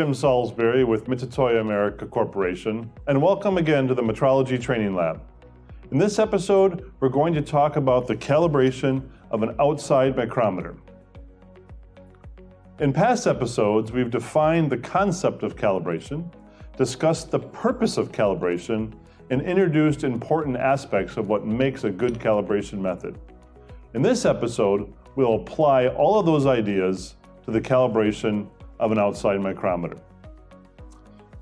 Jim Salisbury with Mitutoyo America Corporation, and welcome again to the Metrology Training Lab. In this episode, we're going to talk about the calibration of an outside micrometer. In past episodes, we've defined the concept of calibration, discussed the purpose of calibration, and introduced important aspects of what makes a good calibration method. In this episode, we'll apply all of those ideas to the calibration of an outside micrometer.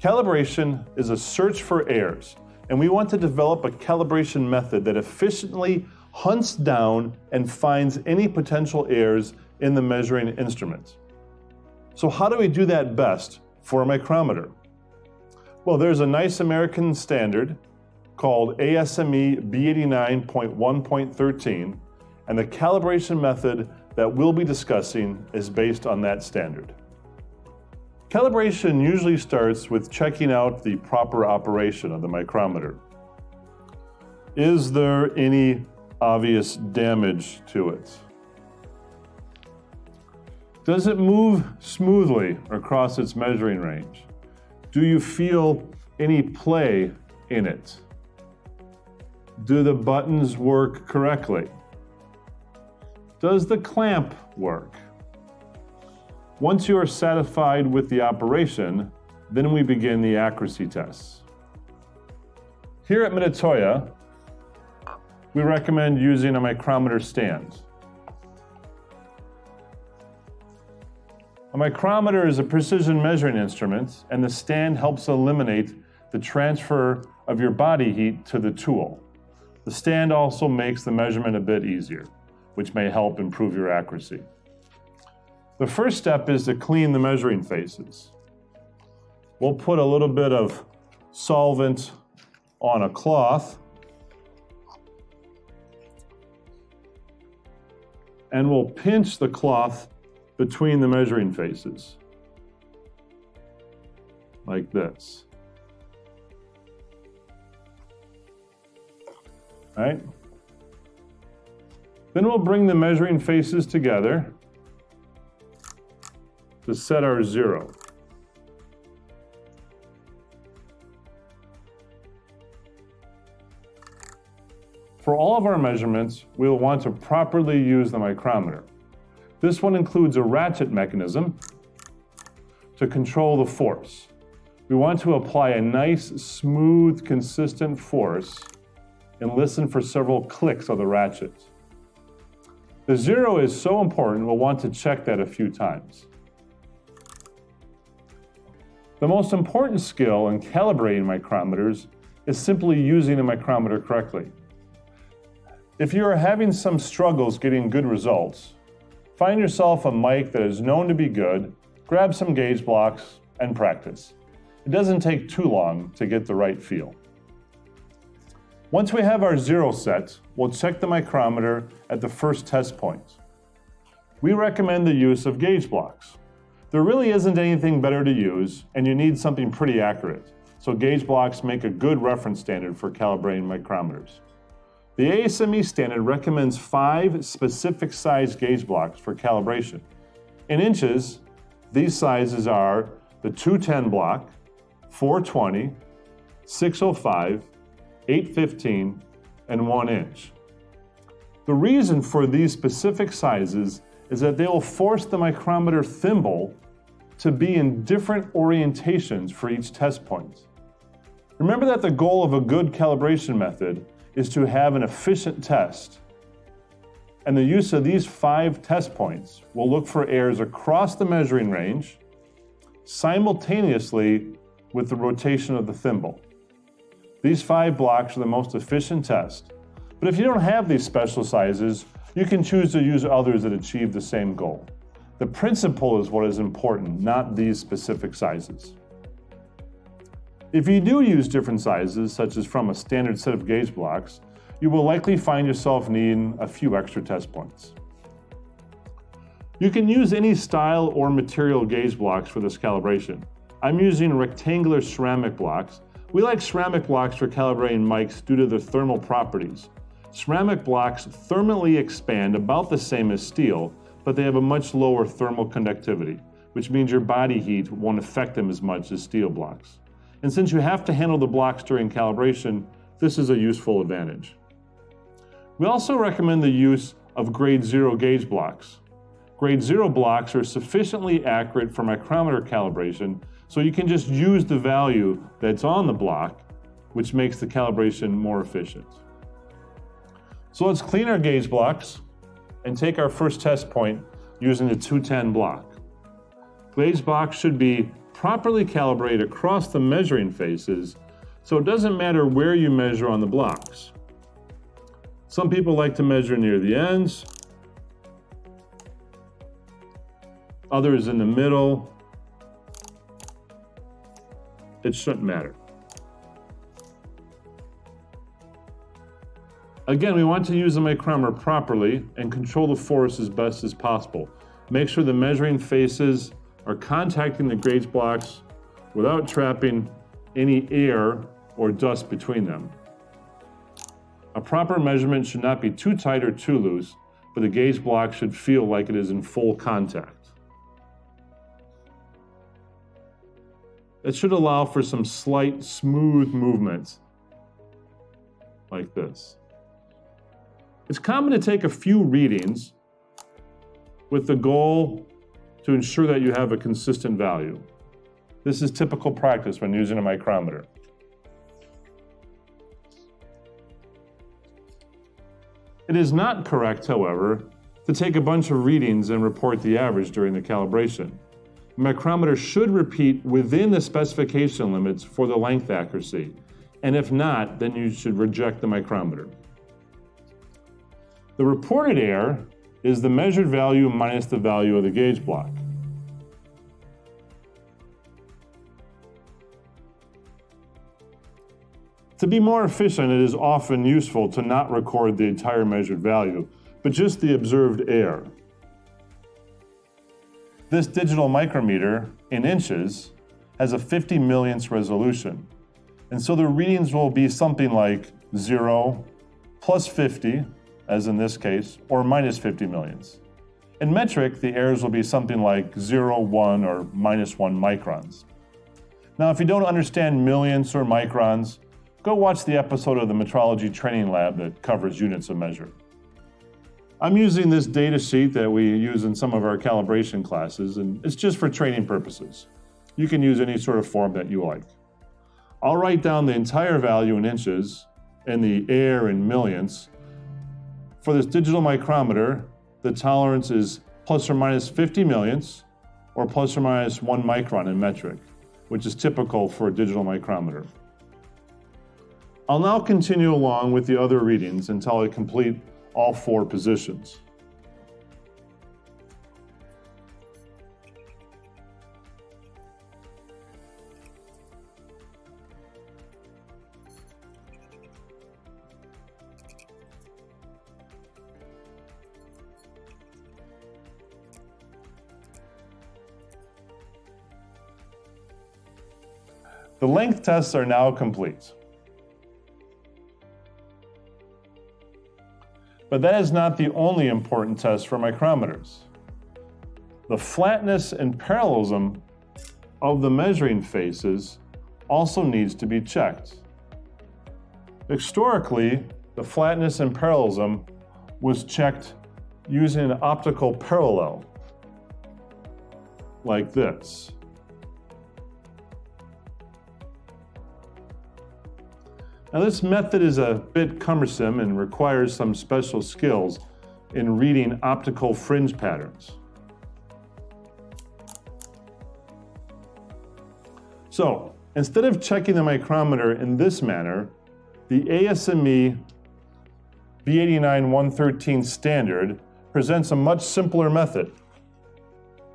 Calibration is a search for errors, and we want to develop a calibration method that efficiently hunts down and finds any potential errors in the measuring instrument. So how do we do that best for a micrometer? Well, there's a nice American standard called ASME B89.1.13, and the calibration method that we'll be discussing is based on that standard. Calibration usually starts with checking out the proper operation of the micrometer. Is there any obvious damage to it? Does it move smoothly across its measuring range? Do you feel any play in it? Do the buttons work correctly? Does the clamp work? Once you are satisfied with the operation, then we begin the accuracy tests. Here at Mitutoyo, we recommend using a micrometer stand. A micrometer is a precision measuring instrument, and the stand helps eliminate the transfer of your body heat to the tool. The stand also makes the measurement a bit easier, which may help improve your accuracy. The first step is to clean the measuring faces. We'll put a little bit of solvent on a cloth, and we'll pinch the cloth between the measuring faces, like this. All right? Then we'll bring the measuring faces together to set our zero. For all of our measurements, we'll want to properly use the micrometer. This one includes a ratchet mechanism to control the force. We want to apply a nice, smooth, consistent force and listen for several clicks of the ratchet. The zero is so important, we'll want to check that a few times. The most important skill in calibrating micrometers is simply using the micrometer correctly. If you are having some struggles getting good results, find yourself a mic that is known to be good, grab some gauge blocks, and practice. It doesn't take too long to get the right feel. Once we have our zero set, we'll check the micrometer at the first test point. We recommend the use of gauge blocks. There really isn't anything better to use, and you need something pretty accurate, so gauge blocks make a good reference standard for calibrating micrometers. The ASME standard recommends 5 specific size gauge blocks for calibration. In inches, these sizes are the 210 block, 420, 605, 815, and 1 inch. The reason for these specific sizes is that they will force the micrometer thimble to be in different orientations for each test point. Remember that the goal of a good calibration method is to have an efficient test, and the use of these 5 test points will look for errors across the measuring range simultaneously with the rotation of the thimble. These 5 blocks are the most efficient test, but if you don't have these special sizes, you can choose to use others that achieve the same goal. The principle is what is important, not these specific sizes. If you do use different sizes, such as from a standard set of gauge blocks, you will likely find yourself needing a few extra test points. You can use any style or material gauge blocks for this calibration. I'm using rectangular ceramic blocks. We like ceramic blocks for calibrating mics due to their thermal properties. Ceramic blocks thermally expand about the same as steel, but they have a much lower thermal conductivity. which means your body heat won't affect them as much as steel blocks. And since you have to handle the blocks during calibration, this is a useful advantage. We also recommend the use of grade 0 gauge blocks. Grade 0 blocks are sufficiently accurate for micrometer calibration, so you can just use the value that's on the block, which makes the calibration more efficient. So let's clean our gauge blocks and take our first test point using the 210 block. Gauge blocks should be properly calibrated across the measuring faces, so it doesn't matter where you measure on the blocks. Some people like to measure near the ends, others in the middle. It shouldn't matter. Again, we want to use the micrometer properly and control the force as best as possible. Make sure the measuring faces are contacting the gauge blocks without trapping any air or dust between them. A proper measurement should not be too tight or too loose, but the gauge block should feel like it is in full contact. It should allow for some slight, smooth movements, like this. It's common to take a few readings with the goal to ensure that you have a consistent value. This is typical practice when using a micrometer. It is not correct, however, to take a bunch of readings and report the average during the calibration. The micrometer should repeat within the specification limits for the length accuracy, and if not, then you should reject the micrometer. The reported error is the measured value minus the value of the gauge block. To be more efficient, it is often useful to not record the entire measured value, but just the observed error. This digital micrometer, in inches, has a 50 millionths resolution. And so the readings will be something like 0, plus 50, as in this case, or minus 50 millionths. In metric, the errors will be something like 0, 1, or minus 1 microns. Now, if you don't understand millionths or microns, go watch the episode of the Metrology Training Lab that covers units of measure. I'm using this data sheet that we use in some of our calibration classes, and it's just for training purposes. You can use any sort of form that you like. I'll write down the entire value in inches and the error in millionths. For this digital micrometer, the tolerance is plus or minus 50 millionths or plus or minus 1 micron in metric, which is typical for a digital micrometer. I'll now continue along with the other readings until I complete all 4 positions. The length tests are now complete. But that is not the only important test for micrometers. The flatness and parallelism of the measuring faces also needs to be checked. Historically, the flatness and parallelism was checked using an optical parallel, like this. Now, this method is a bit cumbersome and requires some special skills in reading optical fringe patterns. So, instead of checking the micrometer in this manner, the ASME B89-113 standard presents a much simpler method.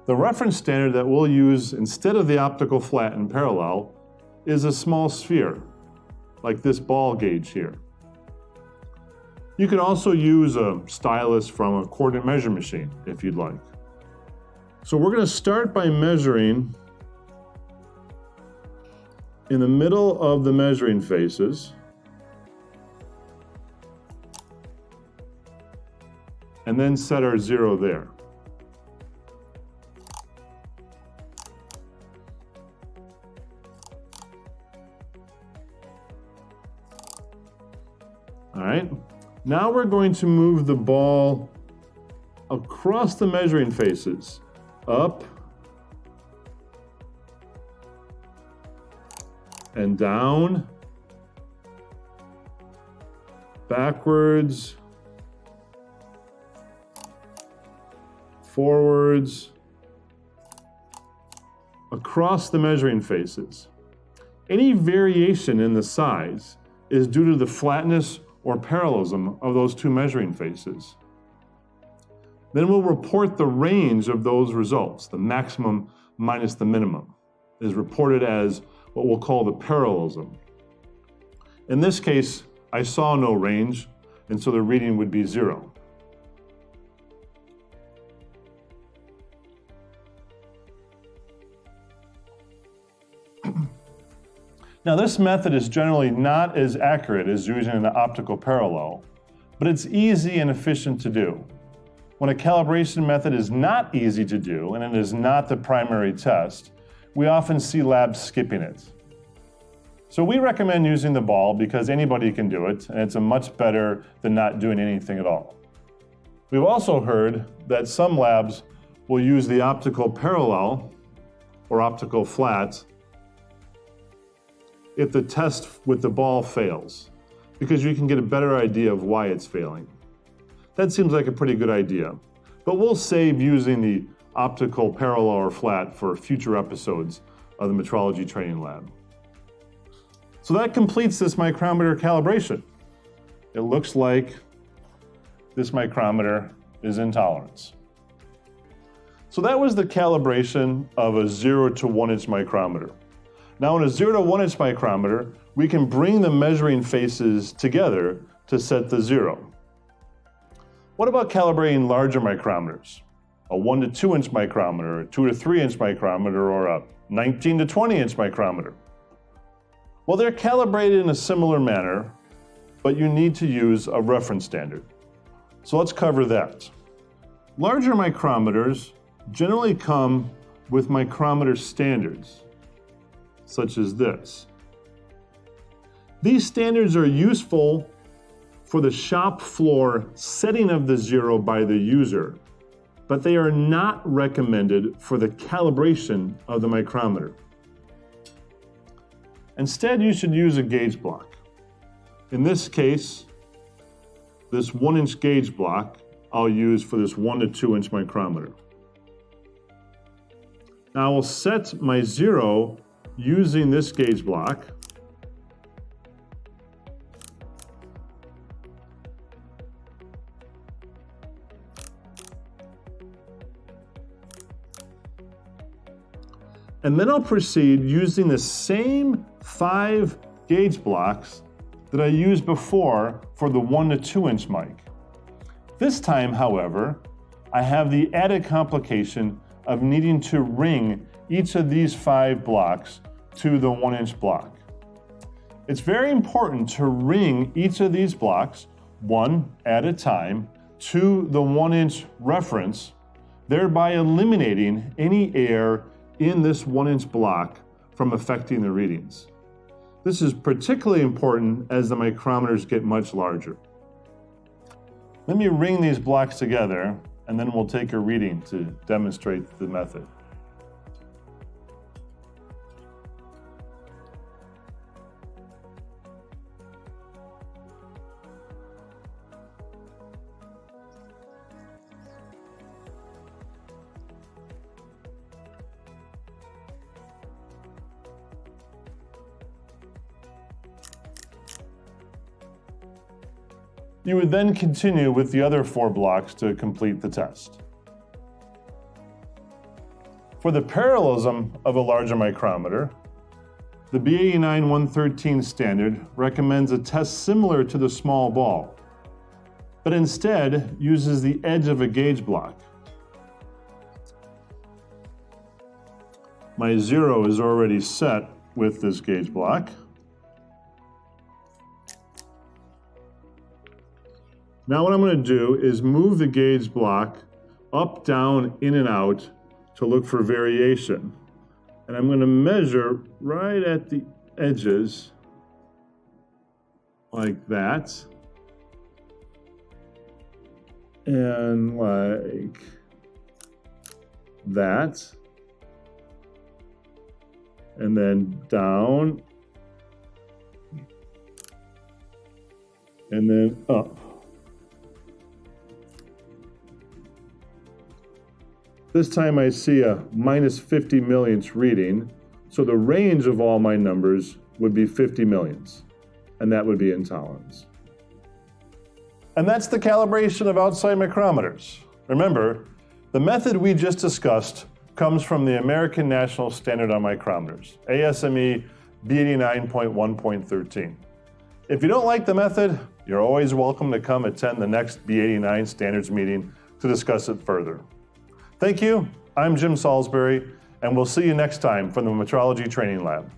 The reference standard that we'll use instead of the optical flat and parallel is a small sphere, like this ball gauge here. You can also use a stylus from a coordinate measure machine if you'd like. So we're going to start by measuring in the middle of the measuring faces, and then set our 0 there. Now we're going to move the ball across the measuring faces, up and down, backwards, forwards, across the measuring faces. Any variation in the size is due to the flatness or parallelism of those two measuring faces. Then we'll report the range of those results. The maximum minus the minimum is reported as what we'll call the parallelism. In this case, I saw no range, and so the reading would be 0. Now, this method is generally not as accurate as using an optical parallel, but it's easy and efficient to do. When a calibration method is not easy to do and it is not the primary test, we often see labs skipping it. So we recommend using the ball because anybody can do it, and it's much better than not doing anything at all. We've also heard that some labs will use the optical parallel or optical flat if the test with the ball fails, because you can get a better idea of why it's failing. That seems like a pretty good idea, but we'll save using the optical parallel or flat for future episodes of the metrology training lab. So that completes this micrometer calibration. It looks like this micrometer is in tolerance. So that was the calibration of a 0 to 1 inch micrometer. Now in a 0 to 1 inch micrometer, we can bring the measuring faces together to set the 0. What about calibrating larger micrometers? A 1 to 2 inch micrometer, a 2 to 3 inch micrometer, or a 19 to 20 inch micrometer? Well, they're calibrated in a similar manner, but you need to use a reference standard. So let's cover that. Larger micrometers generally come with micrometer standards, such as this. These standards are useful for the shop floor setting of the 0 by the user, but they are not recommended for the calibration of the micrometer. Instead, you should use a gauge block. In this case, this 1 inch gauge block I'll use for this 1 to 2 inch micrometer. Now I will set my 0 using this gauge block. And then I'll proceed using the same 5 gauge blocks that I used before for the 1 to 2 inch mic. This time, however, I have the added complication of needing to ring each of these 5 blocks to the 1 inch block. It's very important to ring each of these blocks, one at a time, to the 1 inch reference, thereby eliminating any air in this 1 inch block from affecting the readings. This is particularly important as the micrometers get much larger. Let me ring these blocks together, and then we'll take a reading to demonstrate the method. You would then continue with the other 4 blocks to complete the test. For the parallelism of a larger micrometer, the B89-113 standard recommends a test similar to the small ball, but instead uses the edge of a gauge block. My 0 is already set with this gauge block. Now what I'm going to do is move the gauge block up, down, in, and out to look for variation. And I'm going to measure right at the edges like that. and like that, and then down, and then up. This time I see a minus 50 millionths reading, so the range of all my numbers would be 50 millionths, and that would be intolerance. And that's the calibration of outside micrometers. Remember, the method we just discussed comes from the American National Standard on Micrometers, ASME B89.1.13. If you don't like the method, you're always welcome to come attend the next B89 standards meeting to discuss it further. Thank you. I'm Jim Salisbury, and we'll see you next time from the Metrology Training Lab.